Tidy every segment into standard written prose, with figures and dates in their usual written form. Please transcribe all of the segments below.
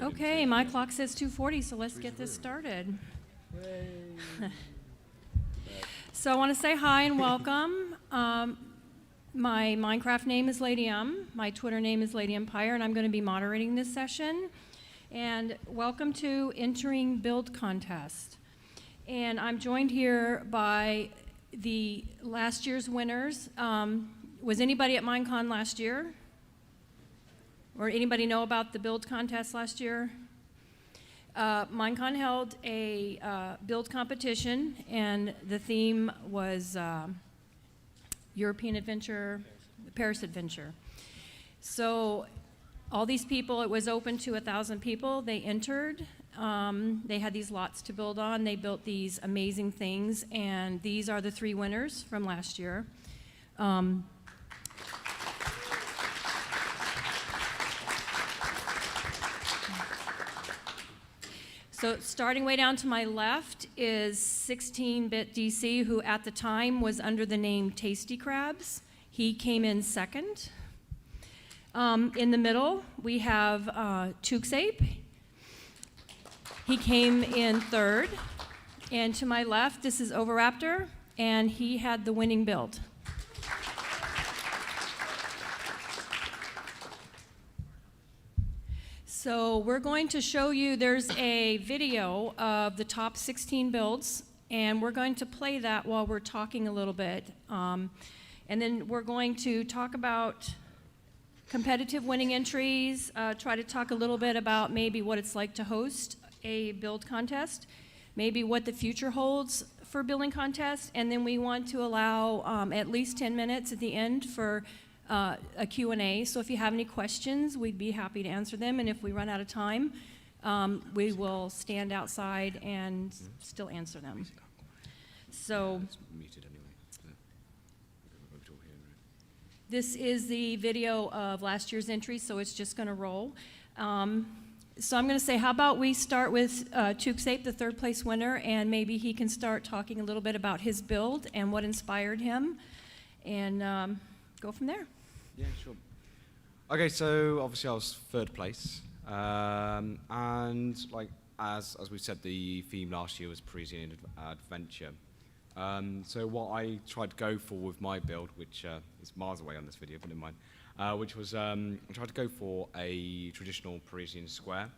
Okay, my clock says 2:40, so let's get this started. So I want to say hi and welcome. My Minecraft name is Lady My Twitter name is Lady Empire, and I'm going to be moderating this session. And welcome to Entering Build Contest. And I'm joined here by the last year's winners. Was anybody at Minecon last year? Or anybody know about the build contest last year? Minecon held a build competition, and the theme was European Adventure, Paris Adventure. So all these people, it was open to 1,000 people. They entered. They had these lots to build on. They built these amazing things, and these are the 3 winners from last year. So starting way down to my left is 16-bit DC, who at the time was under the name Tasty Crabs. He came in second. In the middle, we have Tuxape. He came in third. And to my left, this is Overraptor, and he had the winning build. So we're going to show you, there's a video of the top 16 builds, and we're going to play that while we're talking a little bit. And then we're going to talk about competitive winning entries, try to talk a little bit about maybe what it's like to host a build contest, maybe what the future holds for building contests, and then we want to allow at least 10 minutes at the end for a Q&A. So if you have any questions, we'd be happy to answer them. And if we run out of time, we will stand outside and still answer them. So this is the video of last year's entry, so it's just going to roll. So I'm going to say, how about we start with Tuxape, the 3rd place winner, and maybe he can start talking a little bit about his build and what inspired him, and go from there. Yeah, sure. Okay, so obviously I was 3rd place, and like as we said, the theme last year was Parisian Adventure. So what I tried to go for with my build, which is miles away on this video, but never mind, which was I tried to go for a traditional Parisian square,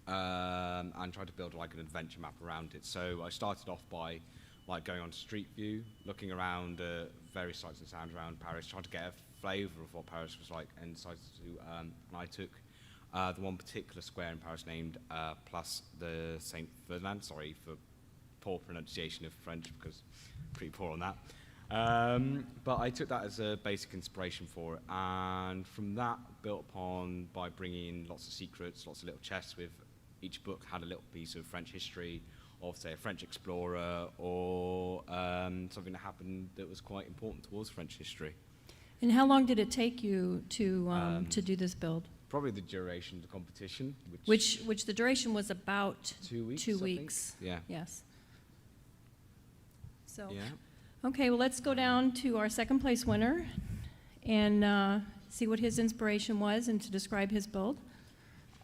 and tried to build like an adventure map around it. So I started off by like going on Street View, looking around various sights and sounds around Paris, trying to get a flavour of what Paris was like, and decided to, and I took the one particular square in Paris named Place de Saint Ferdinand, sorry for poor pronunciation of French, because I'm pretty poor on that. But I took that as a basic inspiration for it, and from that built upon by bringing in lots of secrets, lots of little chests with each book had a little piece of French history, of say a French explorer, or something that happened that was quite important towards French history. And how long did it take you to do this build? Probably the duration of the competition, which the duration was about 2 weeks. 2 weeks. Yeah. Yes. So. Yeah. Okay, well, let's go down to our 2nd place winner and see what his inspiration was and to describe his build.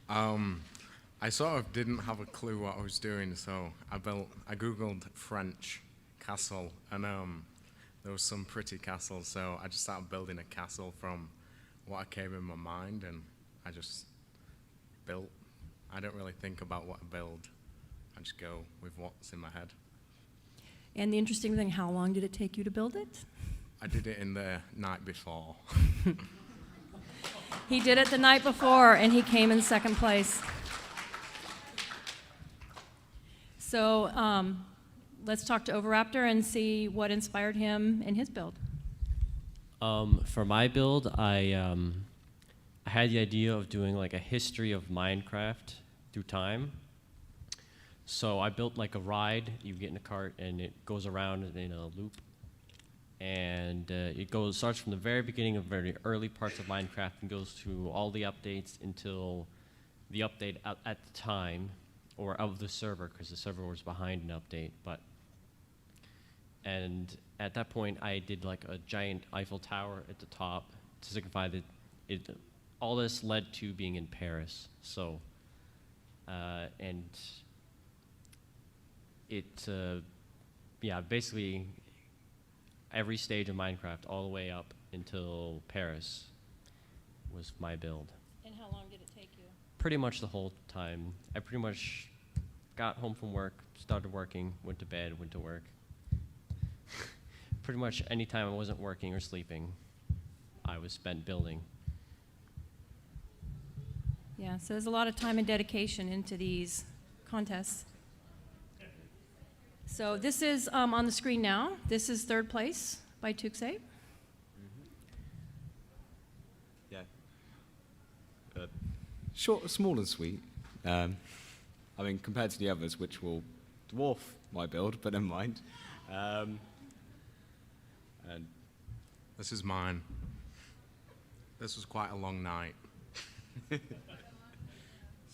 I sort of didn't have a clue what I was doing, so I googled French castle, and there was some pretty castles, so I just started building a castle from what came in my mind, and I just built. I don't really think about what I build. I just go with what's in my head. And the interesting thing, how long did it take you to build it? I did it in the night before. He did it the night before, and he came in 2nd place. So let's talk to Overraptor and see what inspired him in his build. For my build, I had the idea of doing like a history of Minecraft through time. So I built like a ride. You get in a cart and it goes around in a loop, and it starts from the very beginning of very early parts of Minecraft and goes through all the updates until the update at the time, or of the server, because the server was behind an update. And at that point, I did like a giant Eiffel Tower at the top to signify that all this led to being in Paris. So and it, yeah, basically every stage of Minecraft, all the way up until Paris, was my build. And how long did it take you? Pretty much the whole time. I pretty much got home from work, started working, went to bed, went to work. Pretty much any time I wasn't working or sleeping, I was spent building. Yeah, so there's a lot of time and dedication into these contests. So this is on the screen now. This is third place by Tuxay. Yeah. Short, small and sweet. I mean, compared to the others, which will dwarf my build, but never mind. And This is mine. This was quite a long night.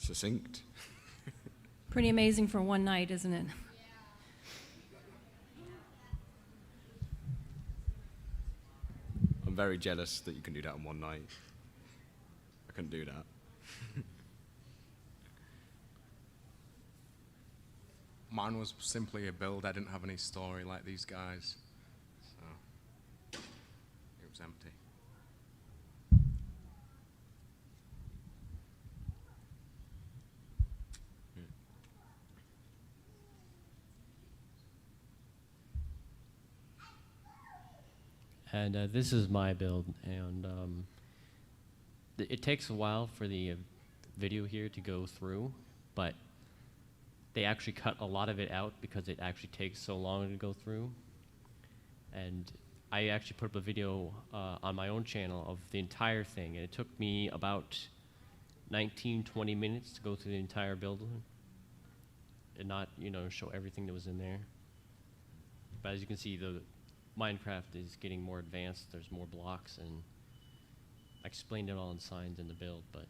succinct. Pretty amazing for one night, isn't it? I'm very jealous that you can do that in one night. I couldn't do that. Mine was simply a build. I didn't have any story like these guys. So it was empty. And this is my build, and it takes a while for the video here to go through, but they actually cut a lot of it out because it actually takes so long to go through. And I actually put up a video on my own channel of the entire thing, and it took me about 19, 20 minutes to go through the entire build and not, show everything that was in there. But as you can see, the Minecraft is getting more advanced. There's more blocks, and I explained it all in signs in the build, but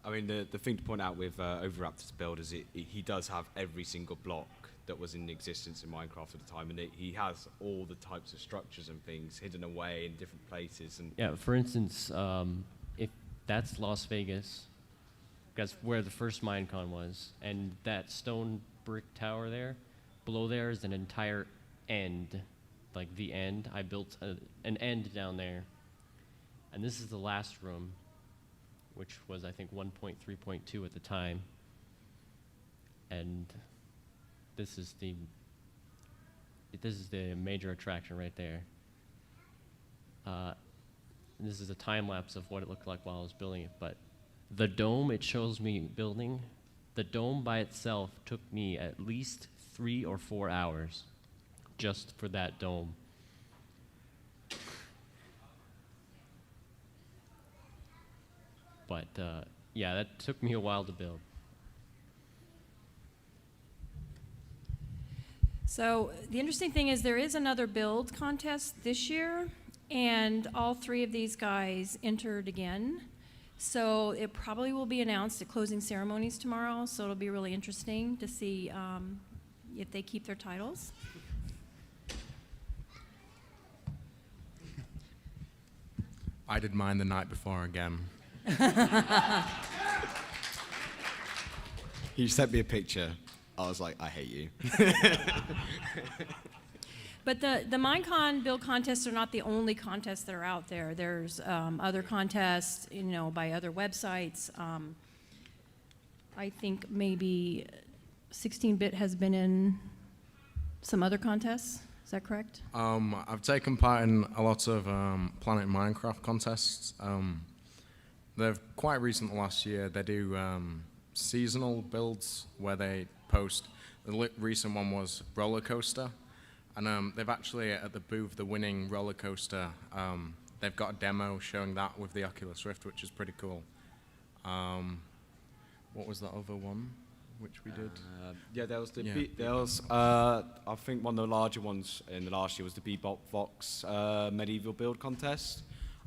I mean, the thing to point out with Overraptor's build is he does have every single block that was in existence in Minecraft at the time, and he has all the types of structures and things hidden away in different places. And yeah, for instance, if that's Las Vegas, that's where the first Minecon was, and that stone brick tower there, below there is an entire end, like the end. I built an end down there, and this is the last room, which was, I think, 1.3.2 at the time. And this is the major attraction right there. This is a time lapse of what it looked like while I was building it. But the dome it shows me building, the dome by itself took me at least 3 or 4 hours just for that dome. But yeah, that took me a while to build. So the interesting thing is there is another build contest this year, and all 3 of these guys entered again. So it probably will be announced at closing ceremonies tomorrow, so it'll be really interesting to see if they keep their titles. I did mine the night before again. he sent me a picture. I was like, I hate you. But the Minecon build contests are not the only contests that are out there. There's other contests, by other websites. I think maybe 16-bit has been in some other contests. Is that correct? I've taken part in a lot of Planet Minecraft contests. They're quite recent last year. They do seasonal builds where they post. The recent one was roller coaster, and they've actually at the booth the winning roller coaster. They've got a demo showing that with the Oculus Rift, which is pretty cool. What was that other one which we did? Yeah, there was Yeah. there was I think one of the larger ones in the last year was the Bebop Vox medieval build contest.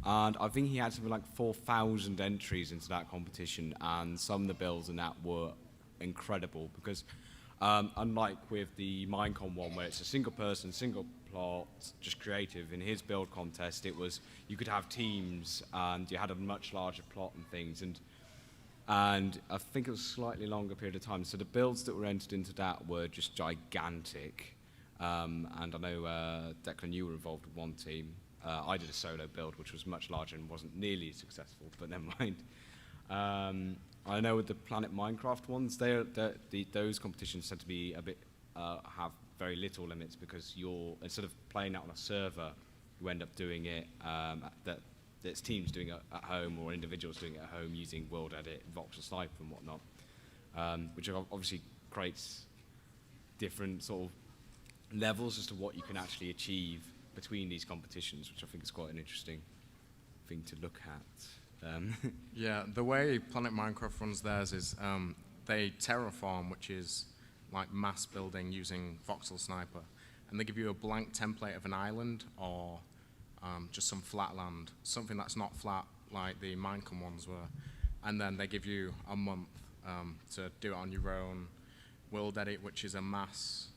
And I think he had something like 4,000 entries into that competition, and some of the builds in that were incredible because unlike with the Minecon one where it's a single person, single plot, just creative, in his build contest it was, you could have teams and you had a much larger plot and things, and And I think it was a slightly longer period of time. So the builds that were entered into that were just gigantic. And I know, Declan, you were involved with one team. I did a solo build, which was much larger and wasn't nearly as successful, but never mind. I know with the Planet Minecraft ones, those competitions tend to be a bit, have very little limits, because instead of playing out on a server, you end up doing it, that's teams doing it at home or individuals doing it at home using World Edit, Voxel Sniper and whatnot, which obviously creates different sort of levels as to what you can actually achieve between these competitions, which I think is quite an interesting thing to look at. Yeah, the way Planet Minecraft runs theirs is they terraform, which is like mass building using Voxel Sniper, and they give you a blank template of an island or just some flat land, something that's not flat like the Minecon ones were, and then they give you a month to do it on your own. World Edit, which is a mass,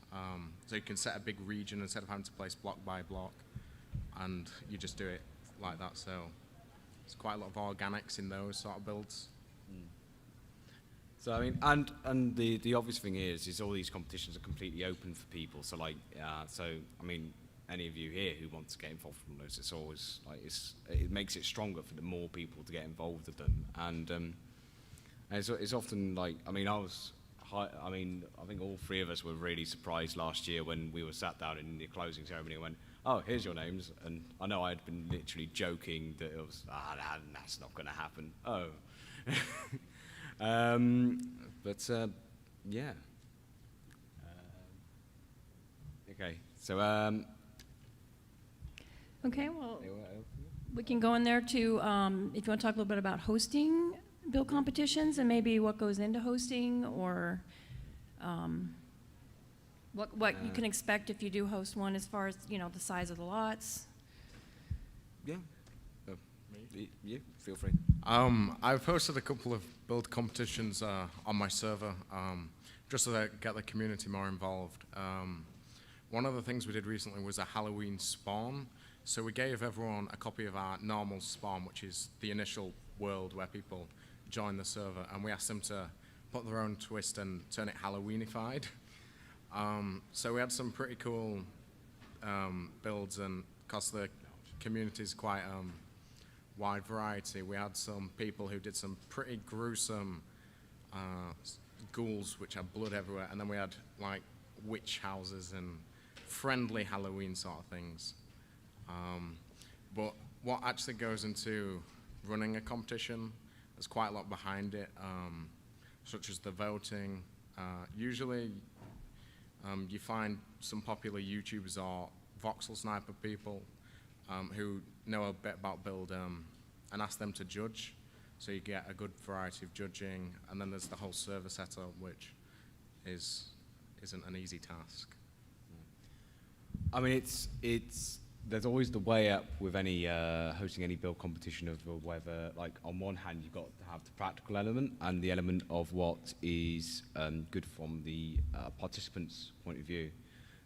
so you can set a big region instead of having to place block by block, and you just do it like that. So there's quite a lot of organics in those sort of builds. So I mean, and the obvious thing is all these competitions are completely open for people. So like, so I mean, any of you here who want to get involved from those, it's always like it makes it stronger for the more people to get involved with them. And it's often like, I mean, I think all three of us were really surprised last year when we were sat down in the closing ceremony and went, "Oh, here's your names." And I know I had been literally joking that it was, that's not going to happen. Oh. Yeah. Okay, so Okay, well, we can go in there to, if you want to talk a little bit about hosting build competitions and maybe what goes into hosting, or what you can expect if you do host one, as far as, you know, the size of the lots. yeah. You feel free. I've hosted a couple of build competitions on my server, just so that get the community more involved. One of the things we did recently was a Halloween spawn. So we gave everyone a copy of our normal spawn, which is the initial world where people join the server, and we asked them to put their own twist and turn it Halloweenified. So we had some pretty cool builds, and because the community is quite wide variety, we had some people who did some pretty gruesome ghouls which had blood everywhere, and then we had like witch houses and friendly Halloween sort of things. But what actually goes into running a competition, there's quite a lot behind it, such as the voting. Usually you find some popular YouTubers or Voxel Sniper people who know a bit about build and ask them to judge, so you get a good variety of judging. And then there's the whole server setup, which isn't an easy task. I mean, there's always the way up with any hosting any build competition of whether, like, on one hand you've got to have the practical element and the element of what is good from the participants' point of view.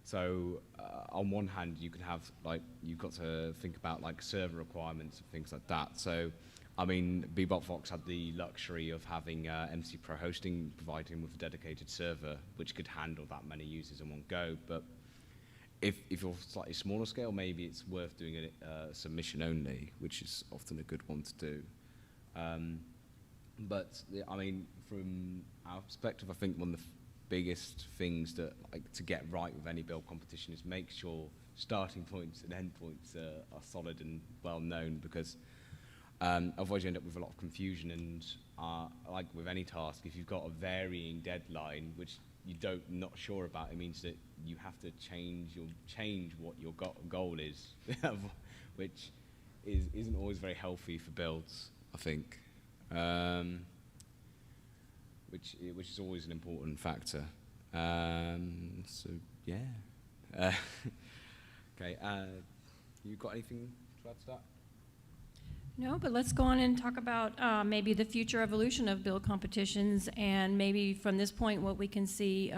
So on one hand you can have, like, you've got to think about like server requirements and things like that. So I mean, Bebop Fox had the luxury of having MC Pro Hosting providing with a dedicated server which could handle that many users in one go. But if you're slightly smaller scale, maybe it's worth doing a submission only, which is often a good one to do. But I mean, from our perspective, I think one of the biggest things that, like, to get right with any build competition is make sure starting points and end points are solid and well known, because otherwise you end up with a lot of confusion. And like with any task, if you've got a varying deadline which not sure about, it means that you have to change what your goal is, which isn't always very healthy for builds, I think. Which is always an important factor. So yeah. Okay. You got anything to add to that? No, but let's go on and talk about maybe the future evolution of build competitions, and maybe from this point what we can see,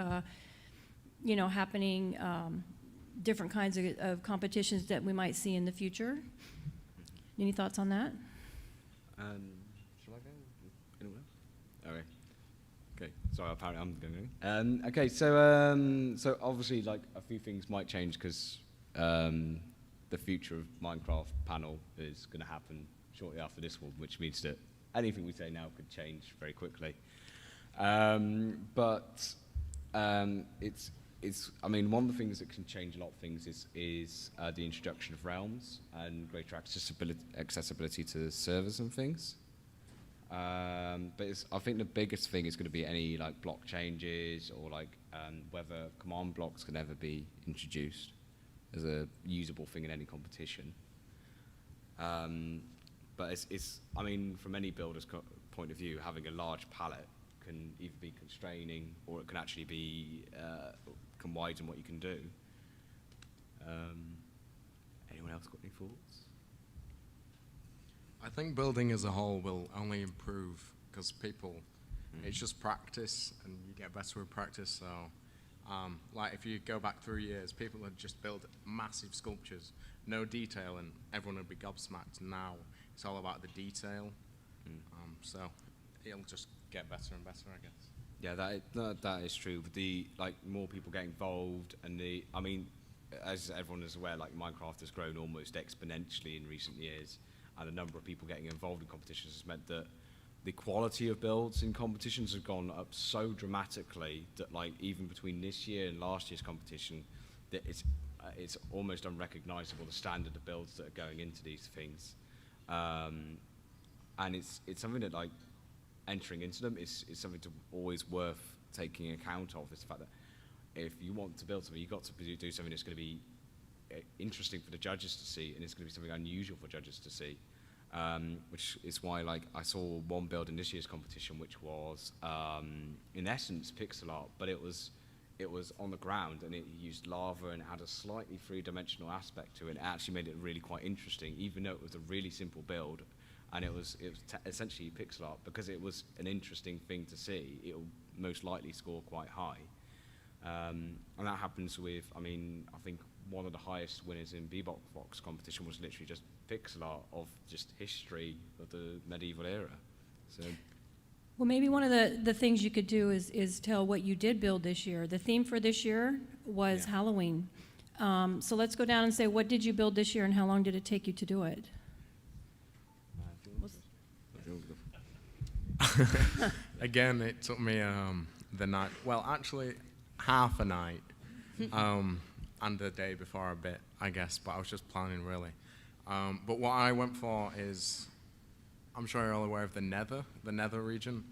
happening, different kinds of competitions that we might see in the future. Any thoughts on that? Shall I go? Anyone else? Okay. Okay. Sorry, apparently I'm going. Okay, so obviously, like a few things might change because the future of Minecraft panel is going to happen shortly after this one, which means that anything we say now could change very quickly. But it's. I mean, one of the things that can change a lot of things is the introduction of realms and greater accessibility to servers and things. But I think the biggest thing is going to be any like block changes or like whether command blocks can ever be introduced as a usable thing in any competition. But it's I mean, from any builder's point of view, having a large palette can either be constraining or it can actually be can widen what you can do. Anyone else got any thoughts? I think building as a whole will only improve because people, it's just practice and you get better with practice. So, like if you go back 3 years, people would just build massive sculptures, no detail, and everyone would be gobsmacked. Now it's all about the detail. So it'll just get better and better, I guess. Yeah, that is true. With the like more people get involved, and I mean, as everyone is aware, like Minecraft has grown almost exponentially in recent years, and the number of people getting involved in competitions has meant that the quality of builds in competitions has gone up so dramatically that like even between this year and last year's competition, that it's almost unrecognisable the standard of builds that are going into these things, and it's something that like entering into them is something to always worth taking account of. Is the fact that if you want to build something, you've got to do something that's going to be interesting for the judges to see, and it's going to be something unusual for judges to see, which is why like I saw one build in this year's competition which was in essence pixel art, but it was on the ground and it used lava and it had a slightly three-dimensional aspect to it. It actually made it really quite interesting, even though it was a really simple build, and it was essentially pixel art. Because it was an interesting thing to see, it'll most likely score quite high. And that happens with, I mean, I think one of the highest winners in Bebop Box competition was literally just pixel art of just history of the medieval era. So, Well, maybe one of the things you could do is tell what you did build this year. The theme for this year was Halloween. So let's go down and say, what did you build this year and how long did it take you to do it? Again, it took me the night, well, actually half a night, and the day before a bit, I guess, but I was just planning really. But what I went for is, I'm sure you're all aware of the Nether region.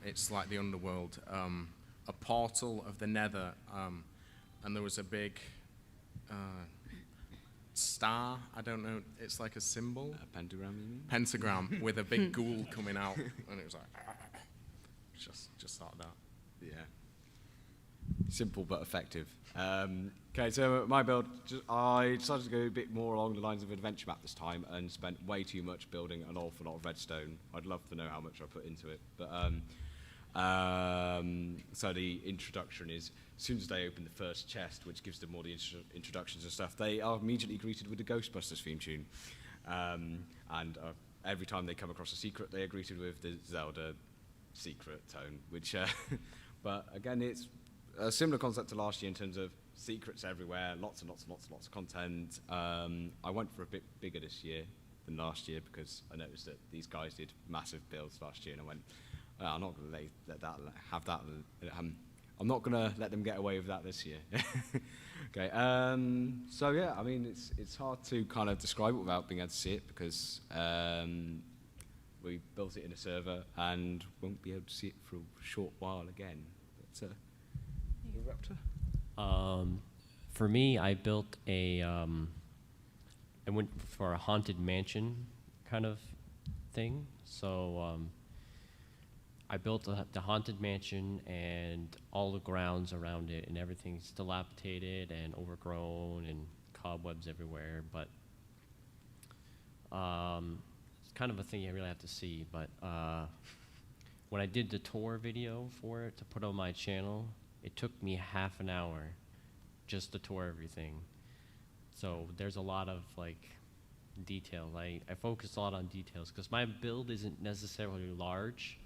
It's like the underworld, a portal of the Nether, and there was a big star, I don't know, it's like a symbol. a pentagram, you mean? Pentagram with a big ghoul coming out, and it was like, just like that. Yeah. Simple but effective. Okay, so my build, I decided to go a bit more along the lines of adventure map this time and spent way too much building an awful lot of redstone. I'd love to know how much I put into it, but so the introduction is, as soon as they open the first chest, which gives them all the introductions and stuff, they are immediately greeted with the Ghostbusters theme tune, and every time they come across a secret, they are greeted with the Zelda secret tone, which, but again, it's a similar concept to last year in terms of secrets everywhere, lots and lots and lots and lots of content. I went for a bit bigger this year than last year because I noticed that these guys did massive builds last year, and I went, I'm not going to let that have that. I'm not going to let them get away with that this year. Okay. So yeah, I mean, it's hard to kind of describe it without being able to see it because we built it in a server and won't be able to see it for a short while again. But Raptor? For me, I built I went for a haunted mansion kind of thing. So I built the haunted mansion and all the grounds around it, and everything's dilapidated and overgrown and cobwebs everywhere. But it's kind of a thing you really have to see. But when I did the tour video for it to put on my channel, it took me half an hour just to tour everything. So there's a lot of like detail. I focus a lot on details because my build isn't necessarily large.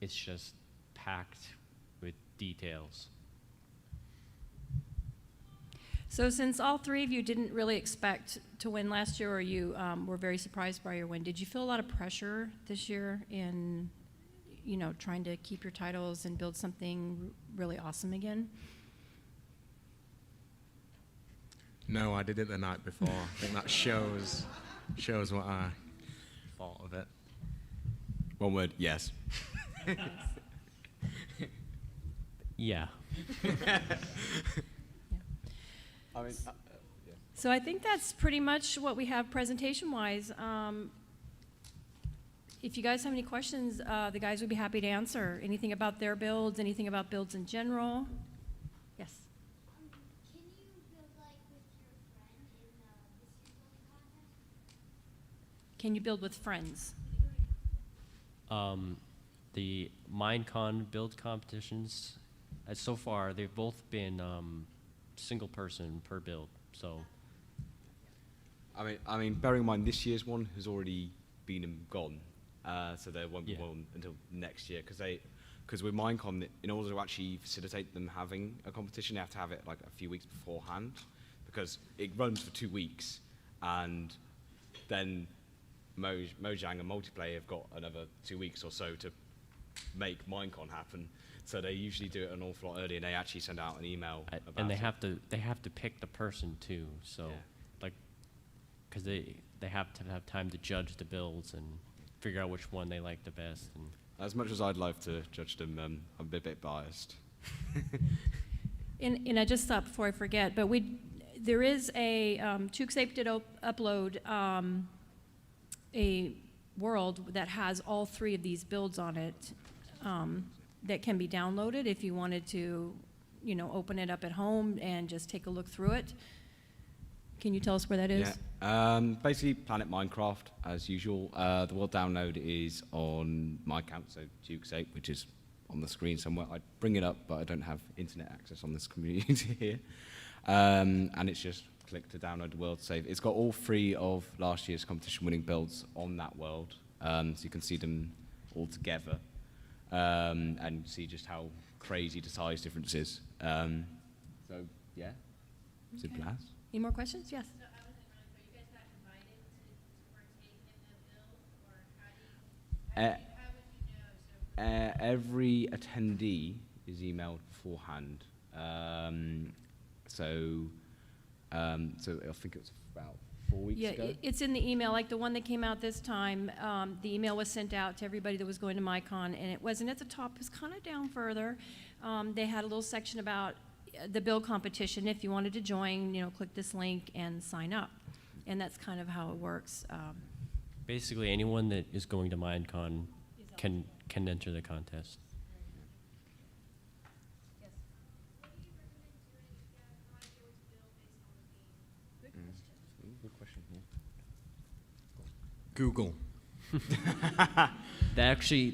it's just packed with details. So since all three of you didn't really expect to win last year, or you were very surprised by your win, did you feel a lot of pressure this year in, trying to keep your titles and build something really awesome again? No, I did it the night before. I think that shows what I thought of it. One word, yes. Yeah. I mean, So I think that's pretty much what we have presentation-wise. If you guys have any questions, the guys would be happy to answer. Anything about their builds, anything about builds in general? Yes. Can you build like with your friend in this year's building contest? Can you build with friends? The Minecon build competitions, so far, they've both been single person per build. So, I mean, bearing in mind this year's one has already been and gone, so there won't be Yeah. one until next year. Because with Minecon, in order to actually facilitate them having a competition, they have to have it like a few weeks beforehand, because it runs for 2 weeks, and then Mojang and Multiplayer have got another 2 weeks or so to make Minecon happen. So they usually do it an awful lot earlier, and they actually send out an email about and they it. have to pick the person too. So, Yeah. like, because they have to have time to judge the builds and figure out which one they like the best. And As much as I'd love to judge them, I'm a bit biased. And I just thought before I forget, but there is a, Tukesape did upload a world that has all three of these builds on it, that can be downloaded if you wanted to, open it up at home and just take a look through it. Can you tell us where that is? Yeah. Basically, Planet Minecraft, as usual. The world download is on my account, so Tukesape, which is on the screen somewhere. I'd bring it up, but I don't have internet access on this community here. And it's just click to download the world save. It's got all three of last year's competition winning builds on that world, so you can see them all together, and see just how crazy the size difference is. So yeah, simple Okay. as. Any more questions? Yes. So I wasn't really clear. You guys got invited to partake in the build, or how would you know? So Every attendee is emailed beforehand. So I think it was about 4 weeks Yeah, ago. it's in the email, like the one that came out this time. The email was sent out to everybody that was going to Minecon, and it wasn't at the top, it was kind of down further. They had a little section about the build competition. If you wanted to join, click this link and sign up. And that's kind of how it works. basically, anyone that is going to Minecon can enter the contest. what do you recommend doing if you have no idea what to build based on the theme? Good question. Google.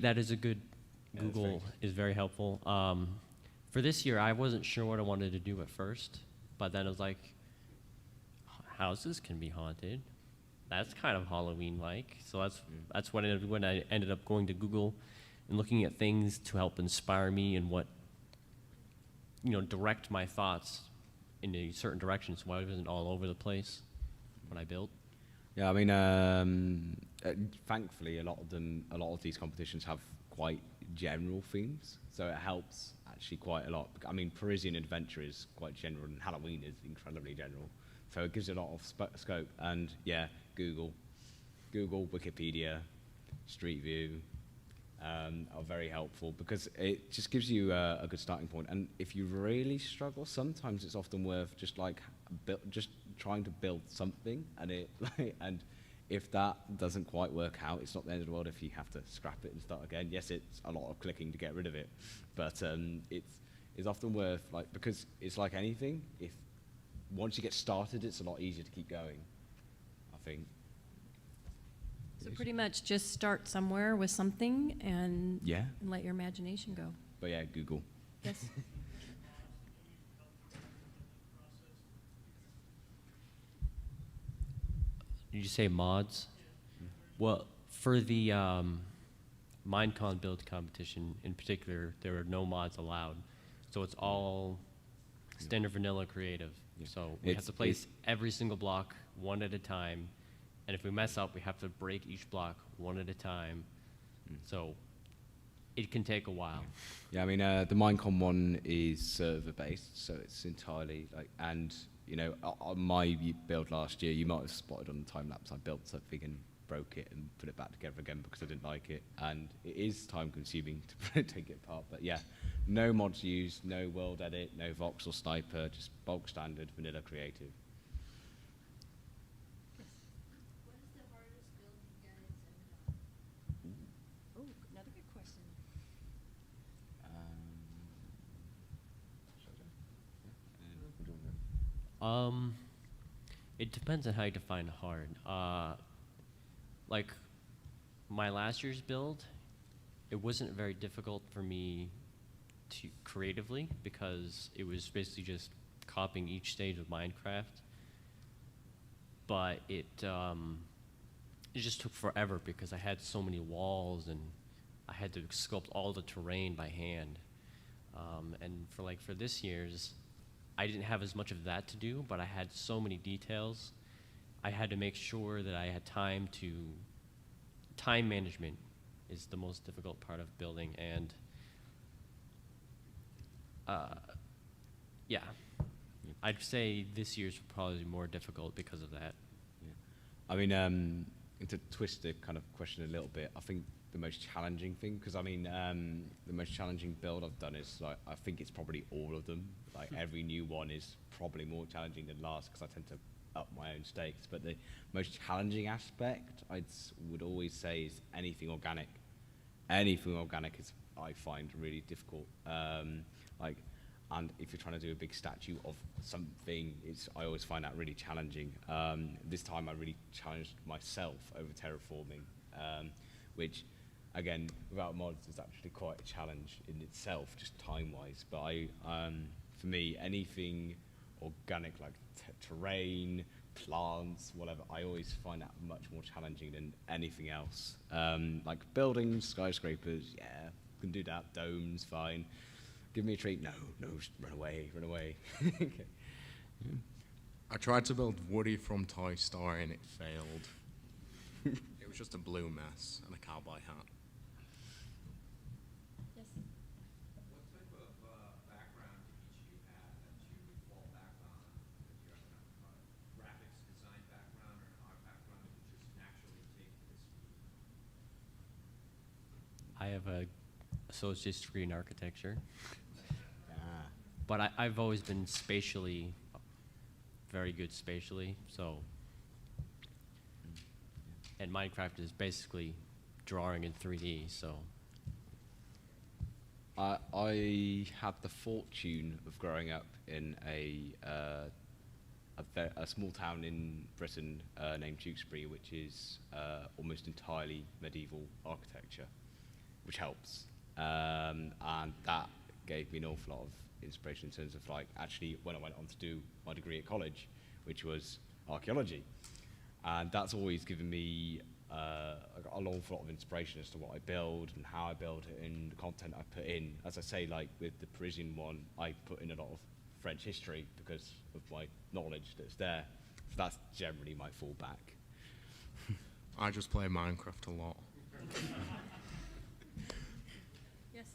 That is a good. Yeah, that's Google is very helpful. For this year, I wasn't sure what I wanted to do at first, but then I was like, houses can be haunted. That's kind of Halloween-like. So that's when I ended up going to Google and looking at things to help inspire me and what, direct my thoughts in a certain direction, so I wasn't all over the place when I built. Yeah, I mean, thankfully, a lot of these competitions have quite general themes, so it helps actually quite a lot. I mean, Parisian Adventure is quite general, and Halloween is incredibly general, so it gives you a lot of scope. And yeah, Google, Wikipedia, Street View are very helpful, because it just gives you a good starting point. And if you really struggle, sometimes it's often worth just just trying to build something, and if that doesn't quite work out, it's not the end of the world if you have to scrap it and start again. Yes, it's a lot of clicking to get rid of it, but it's often worth, because it's like anything. If once you get started, it's a lot easier to keep going, I think. So pretty much just start somewhere with something and Yeah, let your imagination go. but yeah, Google. Yes. Did you say mods? Well, for the Minecon build competition in particular, there are no mods allowed. So it's all standard vanilla creative. So we have to place every single block one at a time. And if we mess up, we have to break each block one at a time. So it can take a while. Yeah, I mean, the Minecon one is server-based, so it's entirely like, and you know, on my build last year, you might have spotted on the time lapse, I built something and broke it and put it back together again because I didn't like it, and it is time-consuming to take it apart. But yeah, no mods used, no world edit, no Vox or Sniper, just bulk standard vanilla creative. What is the hardest build you guys have done? Oh, another good question. It depends on how you define hard. Like my last year's build, it wasn't very difficult for me to creatively because it was basically just copying each stage of Minecraft. But it just took forever because I had so many walls and I had to sculpt all the terrain by hand. And for this year's, I didn't have as much of that to do, but I had so many details. I had to make sure that I had time to. Time management is the most difficult part of building, and yeah, I'd say this year's probably more difficult because of that. Yeah. I mean, to twist the kind of question a little bit, I think the most challenging thing, because I mean, the most challenging build I've done is like, I think it's probably all of them. Like every new one is probably more challenging than last because I tend to up my own stakes. But the most challenging aspect would always say is anything organic. Anything organic is, I find, really difficult. Like, and if you're trying to do a big statue of something, I always find that really challenging. This time I really challenged myself over terraforming, which, again, without mods is actually quite a challenge in itself, just time-wise. But for me, anything organic like terrain, plants, whatever, I always find that much more challenging than anything else. Like buildings, skyscrapers, yeah, can do that. Domes, fine. Give me a treat. No, just run away. Okay. I tried to build Woody from Toy Story and it failed. It was just a blue mess and a cowboy hat. Yes. What type of background did each of you have that you would fall back on? Did you have a graphics design background or an art background that would just naturally take this lead? I have a associate's degree in architecture, Ah. but I've always been spatially very good spatially. So, and Minecraft is basically drawing in 3D. So, I had the fortune of growing up in a small town in Britain named Tewkesbury, which is almost entirely medieval architecture, which helps. And that gave me an awful lot of inspiration in terms of like actually when I went on to do my degree at college, which was archaeology. And that's always given me an awful lot of inspiration as to what I build and how I build it and the content I put in. As I say, like with the Parisian one, I put in a lot of French history because of my knowledge that's there. So that's generally my fallback. I just play Minecraft a lot. Yes.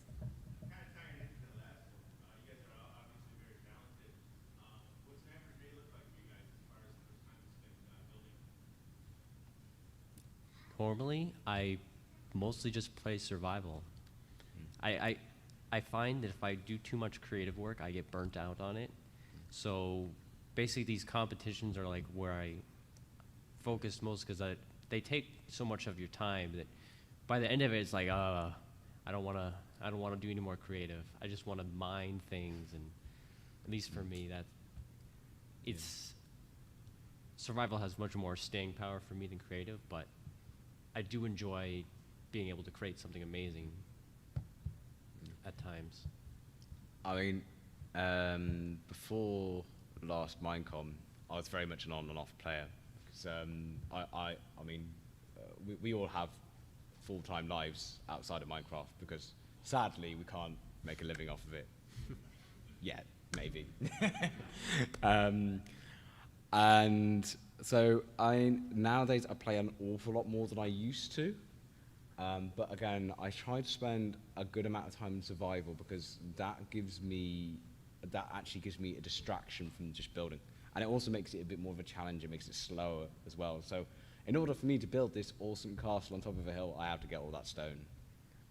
Kind of tying into the last one, you guys are obviously very talented. What's an average day look like for you guys as far as the time spent building? normally I mostly just play survival. I find that if I do too much creative work, I get burnt out on it. So basically, these competitions are like where I focus most because they take so much of your time that by the end of it, it's like, I don't want to do any more creative. I just want to mine things, and at least for me, survival has much more staying power for me than creative. But I do enjoy being able to create something amazing at times. I mean, before last Minecon, I was very much an on and off player. Because we all have full-time lives outside of Minecraft because sadly we can't make a living off of it yet, maybe. And so nowadays I play an awful lot more than I used to. But again, I try to spend a good amount of time in survival because that actually gives me a distraction from just building. And it also makes it a bit more of a challenge. It makes it slower as well. So in order for me to build this awesome castle on top of a hill, I have to get all that stone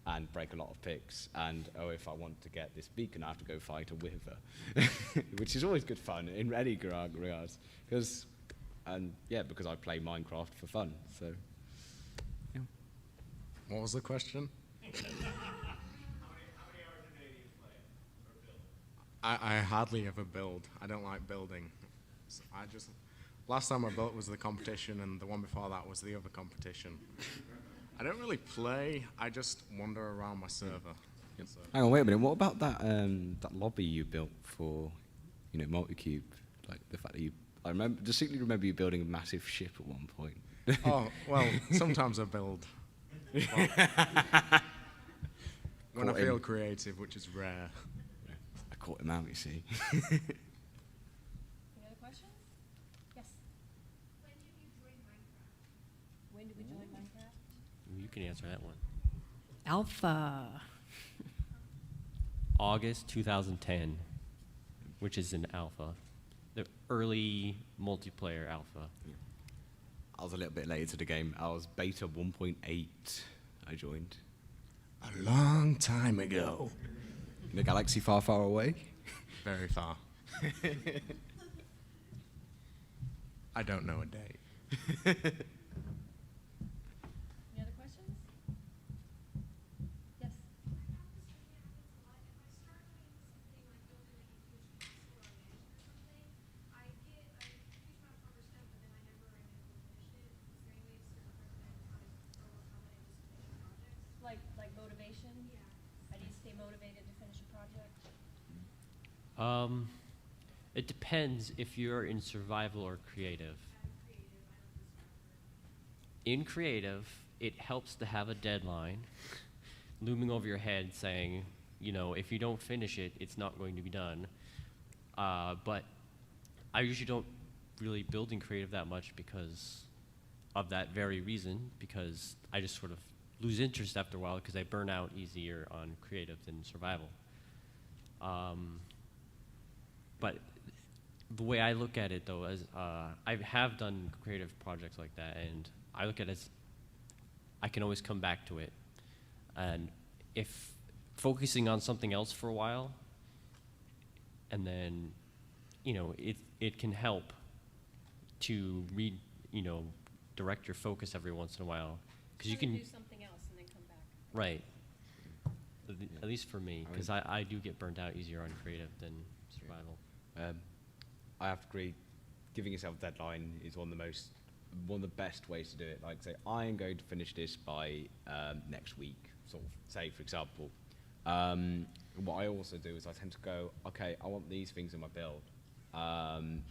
and break a lot of picks. And if I want to get this beacon, I have to go fight a wither, which is always good fun in any regards. Because I play Minecraft for fun. So. What was the question? How many hours a day do you play or build? I hardly ever build. I don't like building. So last time I built was the competition, and the one before that was the other competition. I don't really play. I just wander around my server. So. Hang on, wait a minute. What about that lobby you built for, Multicube? Like the fact that I distinctly remember you building a massive ship at one point. Oh well, sometimes I build. Well, when I feel creative, which is rare. I caught him out, you see. Any other questions? Yes. When did you join Minecraft? When did we join Minecraft? You can answer that one. Alpha. August 2010, which is an alpha, the early multiplayer alpha. I was a little bit later to the game. I was beta 1.8. I joined. A long time ago. In a galaxy far, far away. Very far. I don't know a date. Any other questions? Yes. Like motivation? Yeah. How do you stay motivated to finish a project? It depends if you're in survival or creative. In creative, it helps to have a deadline looming over your head saying, if you don't finish it, it's not going to be done. But I usually don't really build in creative that much because of that very reason, because I just sort of lose interest after a while because I burn out easier on creative than survival. But the way I look at it, though, is I have done creative projects like that, and I look at it as I can always come back to it. And if focusing on something else for a while, and then, it can help to direct your focus every once in a while. Because you can do something else and then come back. Right. At least for me, because I do get burnt out easier on creative than survival. I have to agree. Giving yourself a deadline is one of the best ways to do it. Like, say, I am going to finish this by next week. Sort of, say, for example. What I also do is I tend to go, okay, I want these things in my build, and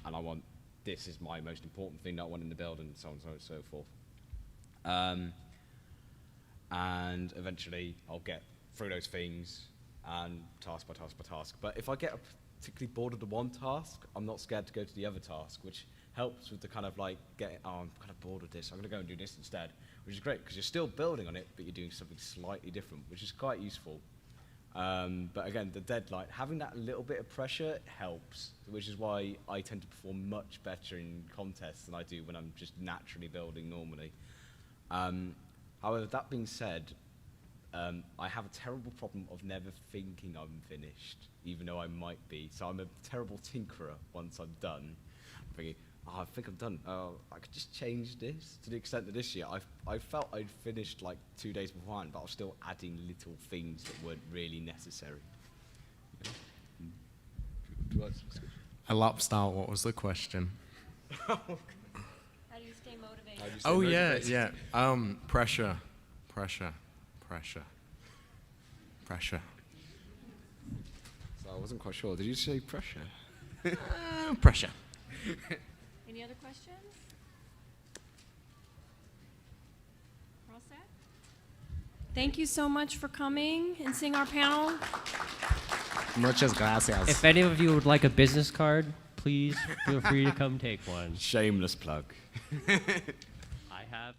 this is my most important thing that I want in the build, and so on and so forth. And eventually I'll get through those things and task by task by task. But if I get particularly bored of the one task, I'm not scared to go to the other task, which helps with the kind of like I'm kind of bored of this, I'm going to go and do this instead, which is great because you're still building on it, but you're doing something slightly different, which is quite useful. But again, the deadline, having that little bit of pressure helps, which is why I tend to perform much better in contests than I do when I'm just naturally building normally. However, that being said, I have a terrible problem of never thinking I'm finished, even though I might be. So I'm a terrible tinkerer once I'm done. I'm thinking, I think I'm done. I could just change this, to the extent that this year I felt I'd finished like 2 days beforehand, but I was still adding little things that weren't really necessary. I lapsed out. What was the question? How do you stay motivated? Oh, yeah. Pressure. So I wasn't quite sure. Did you say pressure? Pressure. Any other questions? All set? Thank you so much for coming and seeing our panel. Muchas gracias. If any of you would like a business card, please feel free to come take one. Shameless plug. I have